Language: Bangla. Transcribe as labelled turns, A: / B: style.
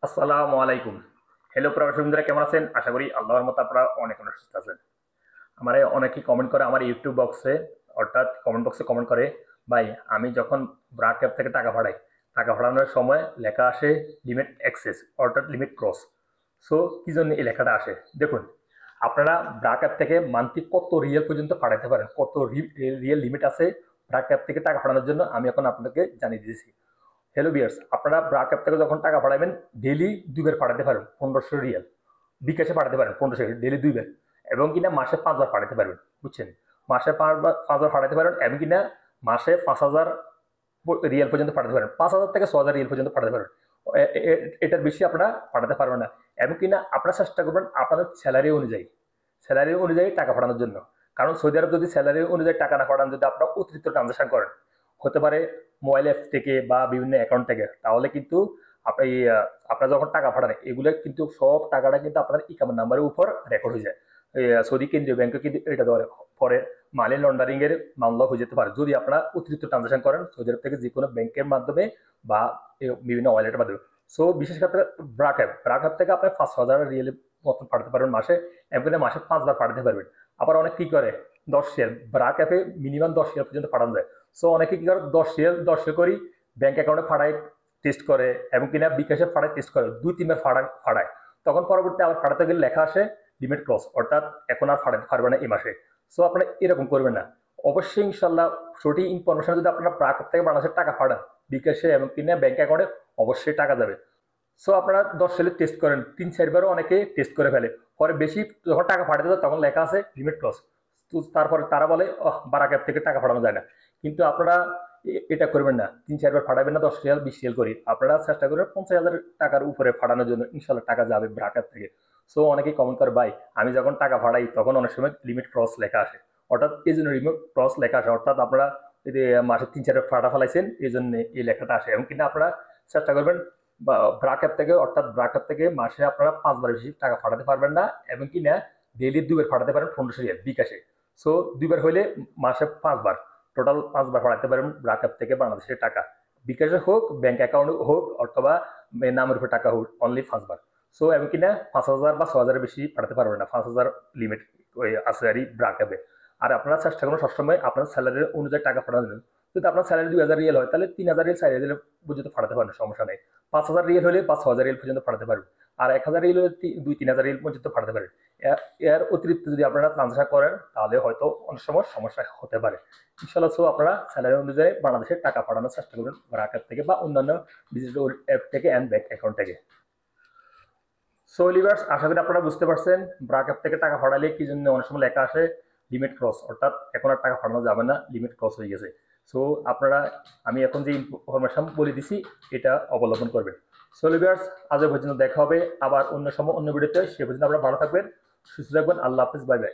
A: আসসালামু আলাইকুম। হ্যালো প্রবাসী বন্ধুরা, কেমন আছেন? আশা করি আল্লাহর মতো আপনারা অনেক অনেক সুস্থ আছেন। আমারে অনেকেই কমেন্ট করে আমার ইউটিউব বক্সে, অর্থাৎ কমেন্ট বক্সে কমেন্ট করে, ভাই আমি যখন ব্রাক অ্যাপ থেকে টাকা পাঠাই, টাকা পাঠানোর সময় লেখা আসে লিমিট এক্সেস, অর্থাৎ লিমিট ক্রস। সো কি জন্য এই লেখাটা আসে? দেখুন, আপনারা ব্রাক অ্যাপ থেকে মান্থলি কত রিয়েল পর্যন্ত পাঠাতে পারেন, কত রিয়েল লিমিট আছে ব্রাক অ্যাপ থেকে টাকা পাঠানোর জন্য আমি এখন আপনাকে জানিয়ে দিয়েছি। হ্যালো বিয়ার্স, আপনারা ব্রাক অ্যাপ থেকে যখন টাকা পাঠাবেন ডেলি দুইবার পাঠাতে পারেন 1500 রিয়াল। বিকাশে পাঠাতে পারেন 1500 ডেলি দুইবার, এবং কিনা মাসে 5 বার পাঠাতে পারবেন। বুঝছেন? মাসে 5 বার পাঠাতে পারেন, এবং কিনা মাসে 5000 রিয়াল পর্যন্ত পাঠাতে পারেন, 5000 থেকে 6000 রিয়াল পর্যন্ত পাঠাতে পারেন। এটার বেশি আপনারা পাঠাতে পারবেন না। এবং কিনা আপনারা চেষ্টা করবেন আপনাদের স্যালারি অনুযায়ী টাকা পাঠানোর জন্য। কারণ সৌদি আরব যদি স্যালারি অনুযায়ী টাকা না পাঠান, যদি আপনারা অতিরিক্ত ট্রানজাকশন করেন, হতে পারে মোবাইল অ্যাপ থেকে বা বিভিন্ন অ্যাকাউন্ট থেকে, তাহলে কিন্তু আপনি আপনারা যখন টাকা পাঠান এগুলো কিন্তু সব টাকাটা কিন্তু আপনার ইকামের নাম্বারের উপর রেকর্ড হয়ে যায়। সৌদি কেন্দ্রীয় ব্যাংকে কিন্তু এটা ধরে পরে মানি লন্ডারিং এর মামলা হয়ে যেতে পারে যদি আপনারা অতিরিক্ত ট্রানজাকশন করেন সৌদি আরব থেকে যে কোনো ব্যাংকের মাধ্যমে বা বিভিন্ন ওয়ালেটের মাধ্যমে। সো বিশেষ ক্ষেত্রে ব্রাক অ্যাপ থেকে আপনি 5000 রিয়েল মতন পাঠাতে পারবেন মাসে, এমনি মাসে 5 বার পাঠাতে পারবেন। আবার অনেক কি করে 10 রিয়াল, ব্রাক অ্যাপে মিনিমাম 10 রিয়াল পর্যন্ত পাঠানো যায়। সো অনেকে কি করে 10 রিয়াল করি ব্যাংক অ্যাকাউন্টে ফাড়ায় টেস্ট করে, এবং কিনা বিকাশে ফাড়ায় টেস্ট করে 2-3 বার ফাড়ায়। তখন পরবর্তী আবার ফাড়াতে গেলে লেখা আসে লিমিট ক্রস, অর্থাৎ এখন আর ফাড়াতে পারবে না এই মাসে। সো আপনারা এরকম করবেন না। অবশ্যই ইনশাল্লাহ সঠিক ইনফরমেশন যদি আপনারা ব্রাক অ্যাপ থেকে বাংলাদেশের টাকা ফাড়ান বিকাশে এবং কিনা ব্যাংক অ্যাকাউন্টে, অবশ্যই টাকা যাবে। সো আপনারা 10 সালে টেস্ট করেন, 3-4বারও অনেকে টেস্ট করে ফেলে। পরে বেশি যখন টাকা পাঠাতে যায় তখন লেখা আছে লিমিট ক্রস। তো তারপরে তারা বলে বারাক অ্যাপ থেকে টাকা পাঠানো যায় না। কিন্তু আপনারা এটা করবেন না, 3-4বার পাঠাবেন না 10 রিয়াল 20 রিয়াল করে। আপনারা চেষ্টা করবেন 50,000 টাকার উপরে পাঠানোর জন্য, ইনশাল্লাহ টাকা যাবে ব্রাক অ্যাপ থেকে। সো অনেকেই কমেন্ট করে, ভাই আমি যখন টাকা পাঠাই তখন অনেক সময় লিমিট ক্রস লেখা আসে, অর্থাৎ এই জন্য লিমিট ক্রস লেখা আসে, অর্থাৎ আপনারা যদি মাসে 3-4বার ফাটা ফেলাইছেন এই জন্য এই লেখাটা আসে। এবং কিন্তু আপনারা চেষ্টা করবেন বা ব্রাক অ্যাপ থেকে, অর্থাৎ ব্রাক অ্যাপ থেকে মাসে আপনারা 5 বার বেশি টাকা পাঠাতে পারবেন না, এবং কি না ডেইলি 2 বার পাঠাতে পারেন 1500 রিয়াল বিকাশে। সো 2 বার হইলে মাসে 5 বার, টোটাল 5 বার পাঠাতে পারেন ব্রাক অ্যাপ থেকে বাংলাদেশের টাকা, বিকাশে হোক ব্যাংক অ্যাকাউন্টে হোক অথবা নামের উপর টাকা হোক, অনলি 5 বার। সো এবং কিনা 5000 বা 6000 বেশি পাঠাতে পারবেন না, 5000 লিমিট আছে আর ব্রাক অ্যাপে। আর আপনারা চেষ্টা করুন সবসময় আপনার স্যালারি অনুযায়ী টাকা পাঠানোর জন্য। যদি আপনার স্যালারি 2000 রিয়াল হয় তাহলে 3000 রিয়াল 4000 পর্যন্ত পাঠাতে পারেন, সমস্যা নেই। 5000 রিয়াল হলে 5000 রিয়াল পর্যন্ত পাঠাতে পারবেন। আর 1000 রিয়াল হলে 2-3000 রিয়াল পর্যন্ত পাঠাতে পারেন। এর অতিরিক্ত যদি আপনারা ট্রান্সফার করেন তাহলে হয়তো অনেক সময় সমস্যা হতে পারে। ইনশাল্লাহ সো আপনারা স্যালারি অনুযায়ী বাংলাদেশে টাকা পাঠানোর চেষ্টা করবেন ব্রাক অ্যাপ থেকে বা অন্যান্য ডিজিটাল অ্যাপ থেকে অ্যান্ড ব্যাংক অ্যাকাউন্ট থেকে। সো লিভার্স, আশা করি আপনারা বুঝতে পারছেন ব্রাক অ্যাপ থেকে টাকা পাঠালে কি জন্য অনেক সময় লেখা আসে লিমিট ক্রস, অর্থাৎ এখন আর টাকা পাঠানো যাবে না, লিমিট ক্রস হয়ে গেছে। সো আপনারা, আমি এখন যে ইনফরমেশন বলে দিছি এটা অবলম্বন করবেন। সো লিভার্স, আজ পর্যন্ত দেখা হবে আবার অন্য সময় অন্য ভিডিওতে। সে পর্যন্ত আপনারা ভালো থাকবেন, সুস্থ থাকবেন। আল্লাহ হাফিজ, বাই বাই।